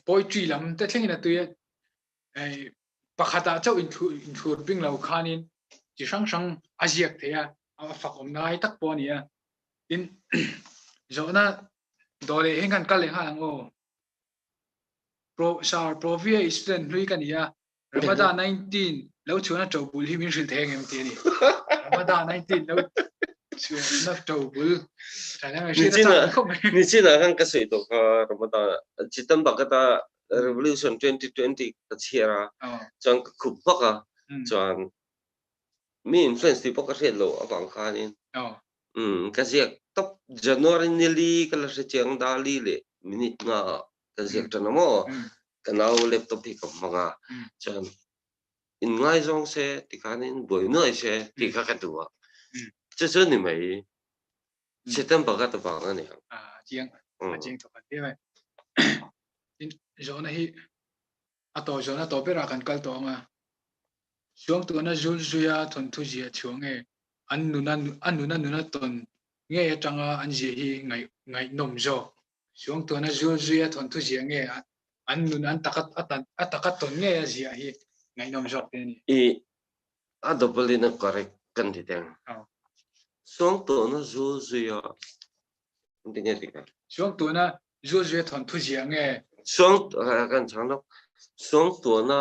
poetry lam te thlengina tu ye pakhata chau in thur ping lo khanin chi sang sang Asia the ya fakom nai tak po ni ya tin zona dole hengan kal le hango Provia student lui kan ya Ramadan 19 lâu chuan a to bul hi min sil theng em ti ni Ramadan 19 lâu chuan na to bul thana ma shi ta khom ni china kan ka sei to ka Ramadan chitam ba ka ta revolution 2020 ka chiara chang ka khup pa ka chuan mi influence ti pa ka red lo abang khanin ka ziak top January ni li ka la se chang da li le minute nga ka ziak tan mo kanau laptop hi ka manga chan in ngai zong se ti kanin boi noi se ti ka ka tua che che ni mai chitam ba ka ta ba nga ni chiang to kan ti mai in zona hi ato zona to pera kan kal to nga suang tu na zul zuya thon thu ji chuang e anu na ton nge ya changa an ji hi ngai nom zo suang tu na zul zuya thon thu ji nge anu nan atakat ton nge ya ji hi ngai nom zo te ni a double in correct kan ti teng suang tu na zul zuya ti nge ti ka suang tu na zul zuya thon thu ji nge suang kan chang lo suang tu na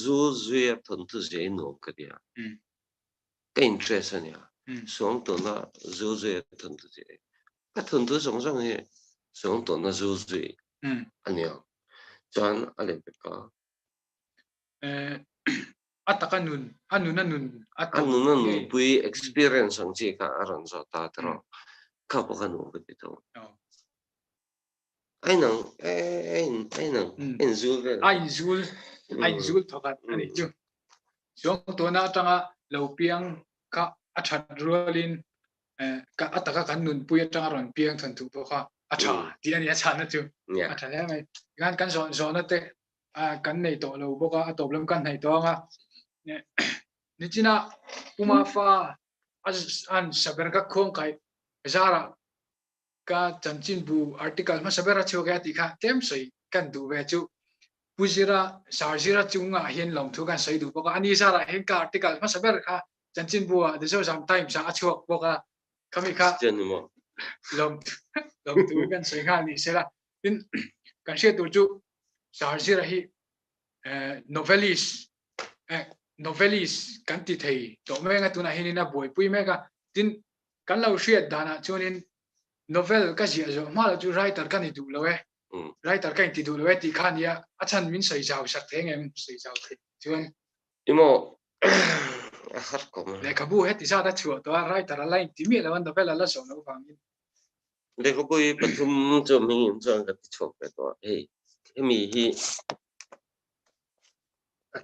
zul zuya thon thu ji no ka dia cái interest này sống tụi nó dữ dội thằng tụi chị cái thằng tụi sống sống này sống tụi nó dữ dội anh hiểu cho anh lấy biết có anun bui experience sang chị cả anh cho ta rồi các bạn anh nói cái đó anh zul thokat ani chu sống tụi nó changa lâu piang ka achat rolin ka ataka kan nun puya changa ron piang than tu po kha acha ti ani acha na chu acha ya mai gan kan zon na te kan nei to lo bo ka atop lam kan nei to nga ni china uma fa an saber ka khong kai zara ka chanchin bu article ma sabera chu ga ti kha tem sei kan du ve chu pujira sarjira chunga hian long thu kan sei du bo ka ani sara hen ka article ma saber kha chanchin bu the so sometimes sa chuak bo ka kami kha long tu kan sei kha ni sera tin kan she tu chu sarjira hi novelist kan ti thei to me nga tuna hinina boi pui me ka tin kan lo hriat dana chunin novel ka ji zo ma la chu writer kan i du lo e writer kan ti du lo e ti khan ya achan min sei jaw sak theng em sei jaw the chuan imo har ko le ka bu he ti sa da chu to writer la line ti mi la wan novel la so no fang le ko bui pathum cho mi cho ka ti chok pe to hey mi hi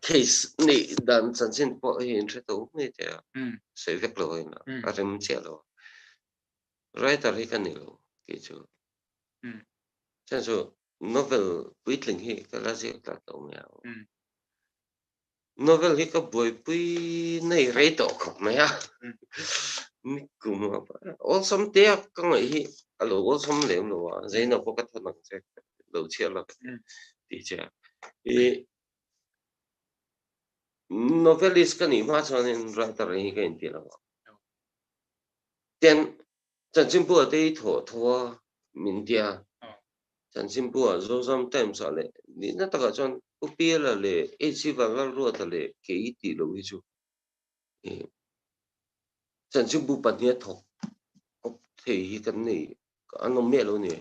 case ni dan chan sin po hi in to me te se vek lo na arem che lo writer hi kan ni lo ki chu chan so novel whitling hi ka la je ta to me novel hi ka boy pui nei re to khop me ya ni kuma all some te ka ngai hi alo all some le lo wa zaina ko ka thon che lo che lo ti che novelist kan ni ma chan in writer hi ka in ti lo ten chan sim pu te tho tho min dia chan sim pu zo sometimes ale ni na ta ka chan upi la le e si va la ro ta le ke i ti lo hi chu chan sim pu pa ni tho ko the hi kan ni an no me lo ni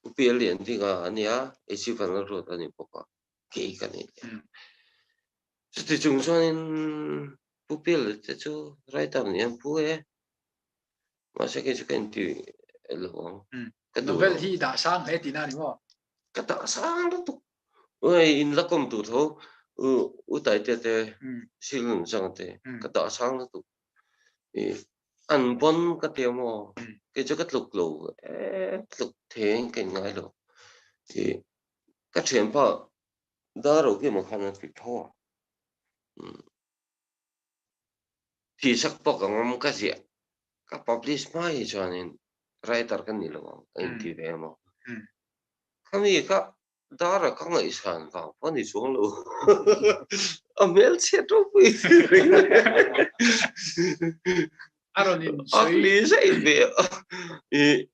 upi le ti ga ania e si va la ro ta ni po ka ke i kan ni ti chung chan in upi le te chu writer ni an pu e mà sẽ cái chuyện thì lo cái đồ novel hi đã sang hết tí nào đúng không cái đó sang đó tụ ơi in là công tụ thôi tại thế xin lỗi rằng thế cái đó sang đó tụ anh bon cái tiền mà cái chỗ cái lục thế cái ngay đó thì cái chuyện bao đó rồi cái một khả thì thôi thì sắc bao cái ngắm cái gì cái publish mai cho nên writer cái này là anh thì về mà kami ka dara ka ngai san ka pani chung lo amel che to pi aronin akli sai be e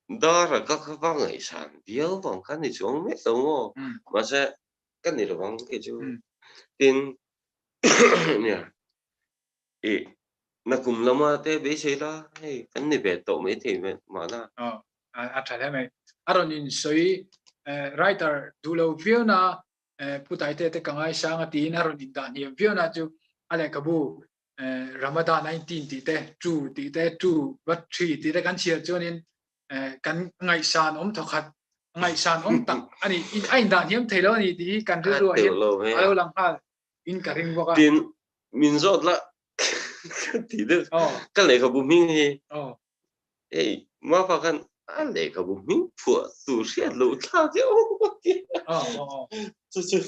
dara ka ka ngai san biao bang kan ni chung me to mo ma se kan ni lo bang ke chu tin nya e na kum lama te be se la kan ni be to me the me ma na thật thế mày aronin soi writer du lâu phiêu na putai te kangai sang ati na aronin da ni phiêu na chu ale kabu Ramadan 19 ti te chu wat 3 ti te kan chia cho nên kan ngai san thọ khát ngai san tak ani in ai da niam thelo ani ti kan ru ru hian alo lang ha in ka ring boka tin min zot la ti de kan le ka bu ming hi ma fa kan ale ka bu ming pu tu sia lo tha ke chu chu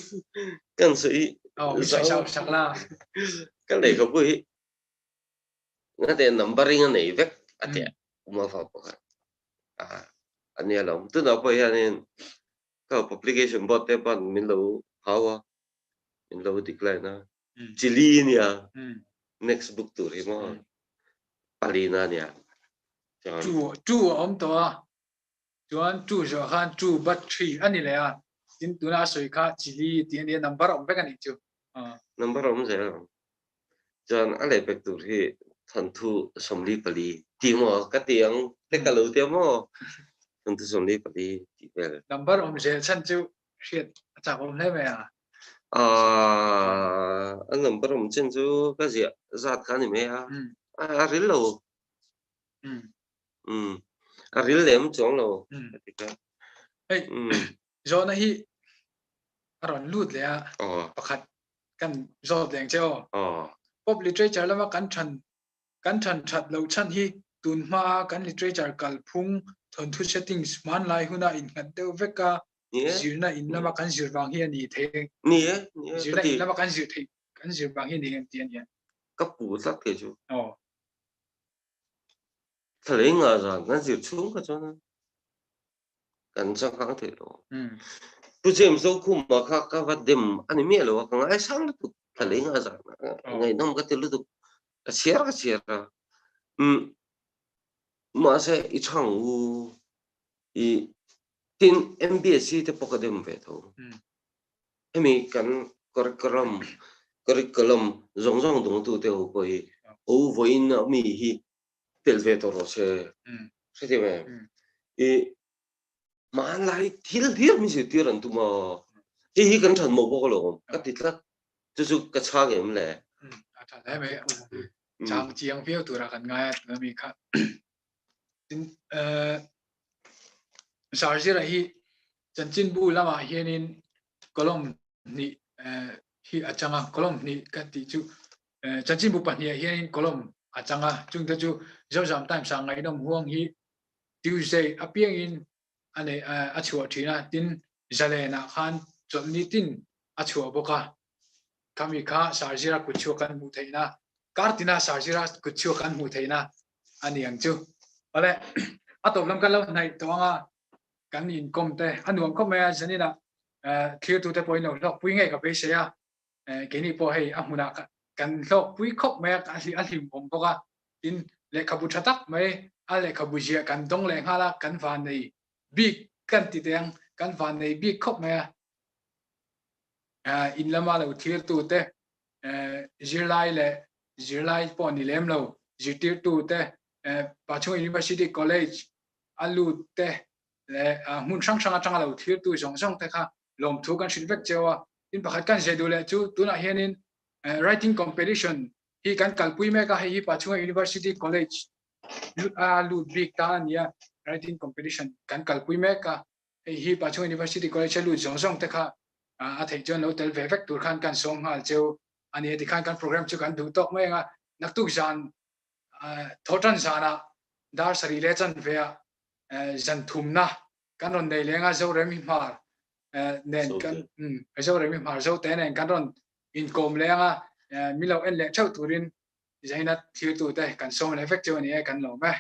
kan sei sao sắc la kan le ka bu hi nga te numbering nei vek ate ma fa pa ka ania lo tu na pa ya nen ka publication bot te pan min lo hawa min lo decline na chili nia next book tu ri mo palina nia chu to chuan chu zo khan chu bat 3 ani le a tin tuna soi kha chili tin dia number vek ani chu number je chuan ale pek tu ri than thu somli pali ti mo ka tiang te ka lo te mo than thu somli pali ti vel number je chan chu shit cha le me anh number chen chu ka zia zat ka ni me a ril lo a ril lem chong lo zo na hi aron lut le a pakhat kan zo leng cheo pop literature lama kan than that lo chan hi tun ma kan literature kal phung thon thu settings man lai huna in kan deu veka zirna in lama kan zir wang hi ani the zirna in lama kan zir wang hi ni an tian yan ka pu sak ke chu thlei nga ra kan zir chung ka chona kan chang khang the lo tu chem so khum ma kha ka va dem ani me lo ka ngai sang tu thlei nga ra ngai nom ka te lu tu ka cher mà sẽ ít chăng u tin MBSC te pokadem ve tho emi kan curriculum zong dong tu te ho poi o voin mi hi tel ve to ro se te ve ma lai thil mi se tiran tu ma hi kan than mo bo lo ka ti tla chu ka cha ge le cha le me chang chiang phiêu tu ra kan ngai mi kha tin Sarzira hi chanchin bu lama hianin kolom ni hi achanga kolom ni kati chu chanchin bu pan hianin kolom achanga chung ta chu zau zam time sang ngai dom huang hi Tuesday apiang in ane achua thina tin zalena khan chomni tin achua boka kami kha Sarzira kuchu kan mu theina kartina Sarzira kuchu kan mu theina ani ang chu ale atom lam kan lo nai tawanga kan in kom te anuam ko me janina clear to the point no lok pui ngai ka pe se ya ke ni po hei amuna kan lok pui khop me ka li alim bom ko ka tin le khabu thatak mai a le khabu jia kan dong le hala kan van nei big kan ti teng kan van nei big khop me in lama lo clear to te zirlai le zirlai po ni lem lo zirtir to te Pachung University College alu te le mun sang sang atang lo thir tu jong jong te kha lom thu kan shin vek chewa in pakhat kan je dule chu tuna hianin writing competition hi kan kalpui me ka hi Pachung University College alu big ta ania writing competition kan kalpui me ka hi Pachung University College alu jong jong te kha a thei jon lo tel ve vek tur khan kan song hal cheu ani ti khan kan program chu kan du tok me nga nak tu jan thotan sana dar sari le chan ve zan thumna kan ron nei lenga zo remi mar nen kan zo remi mar zo te nen kan ron in kom lenga milo en le chau turin zaina thir tu te kan som le effect chu ani kan lo me